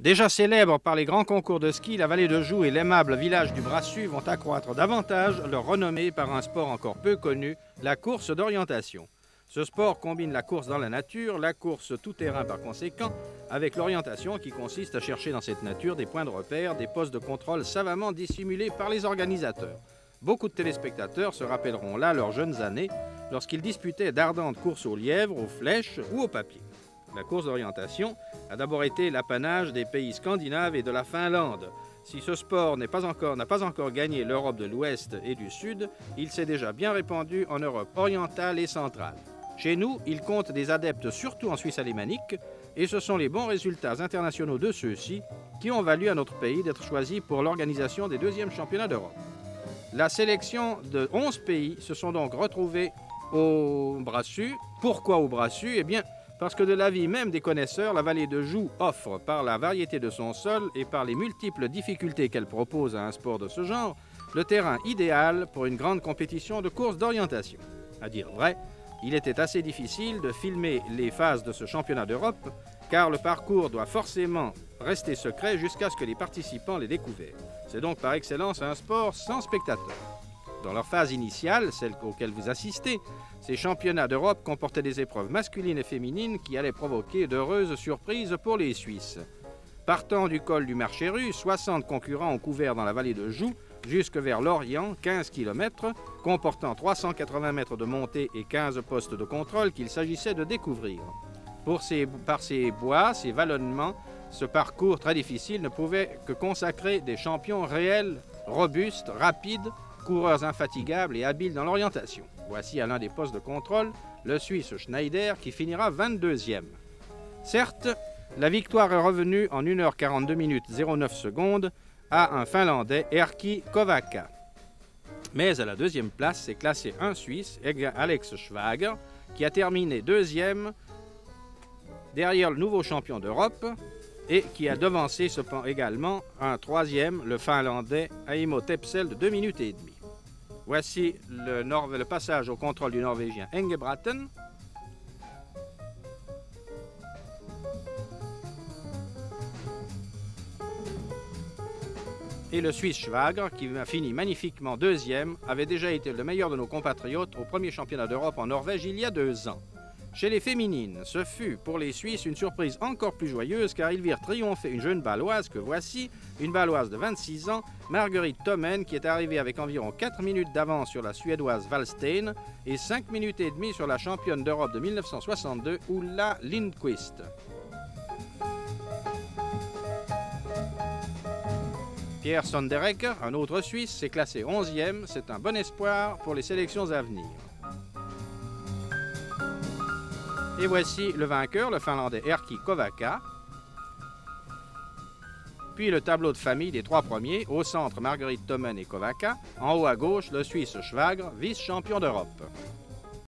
Déjà célèbre par les grands concours de ski, la vallée de Joux et l'aimable village du Brassus vont accroître davantage leur renommée par un sport encore peu connu, la course d'orientation. Ce sport combine la course dans la nature, la course tout-terrain par conséquent, avec l'orientation qui consiste à chercher dans cette nature des points de repère, des postes de contrôle savamment dissimulés par les organisateurs. Beaucoup de téléspectateurs se rappelleront là leurs jeunes années lorsqu'ils disputaient d'ardentes courses aux lièvres, aux flèches ou au papier. La course d'orientation a d'abord été l'apanage des pays scandinaves et de la Finlande. Si ce sport n'a pas encore gagné l'Europe de l'Ouest et du Sud, il s'est déjà bien répandu en Europe orientale et centrale. Chez nous, il compte des adeptes surtout en Suisse alémanique, et ce sont les bons résultats internationaux de ceux-ci qui ont valu à notre pays d'être choisi pour l'organisation des 2e championnats d'Europe. La sélection de 11 pays se sont donc retrouvés au Brassus. Pourquoi au Brassus? Eh bien, parce que de l'avis même des connaisseurs, la vallée de Joux offre, par la variété de son sol et par les multiples difficultés qu'elle propose à un sport de ce genre, le terrain idéal pour une grande compétition de course d'orientation. À dire vrai, il était assez difficile de filmer les phases de ce championnat d'Europe, car le parcours doit forcément rester secret jusqu'à ce que les participants l'aient découvert. C'est donc par excellence un sport sans spectateurs. Dans leur phase initiale, celle auquel vous assistez, ces championnats d'Europe comportaient des épreuves masculines et féminines qui allaient provoquer d'heureuses surprises pour les Suisses. Partant du col du Marcheru, 60 concurrents ont couvert dans la vallée de Joux jusque vers Lorient, 15 km, comportant 380 mètres de montée et 15 postes de contrôle qu'il s'agissait de découvrir. Par ces bois, ces vallonnements, ce parcours très difficile ne pouvait que consacrer des champions réels, robustes, rapides, coureurs infatigables et habiles dans l'orientation. Voici à l'un des postes de contrôle le Suisse Schneider qui finira 22e. Certes, la victoire est revenue en 1h42 minutes 09 secondes à un Finlandais, Erkki Kovakka. Mais à la 2e place s'est classé un Suisse, Alex Schwager, qui a terminé 2e derrière le nouveau champion d'Europe et qui a devancé également un 3e, le Finlandais Aimo Tepsel de 2 minutes et demie. Voici le passage au contrôle du Norvégien Engebraten. Et le Suisse Schwager, qui a fini magnifiquement 2e, avait déjà été le meilleur de nos compatriotes au premier championnat d'Europe en Norvège il y a 2 ans. Chez les féminines, ce fut pour les Suisses une surprise encore plus joyeuse car ils virent triompher une jeune Baloise que voici, une Baloise de 26 ans, Marguerite Tommen, qui est arrivée avec environ 4 minutes d'avance sur la Suédoise Wallstein et 5 minutes et demie sur la championne d'Europe de 1962, Ulla Lindqvist. Pierre Sonderecker, un autre Suisse, s'est classé 11e. C'est un bon espoir pour les sélections à venir. Et voici le vainqueur, le Finlandais Erkki Kovakka. Puis le tableau de famille des 3 premiers, au centre Marguerite Tommen et Kovakka, en haut à gauche le Suisse Schwager, vice-champion d'Europe.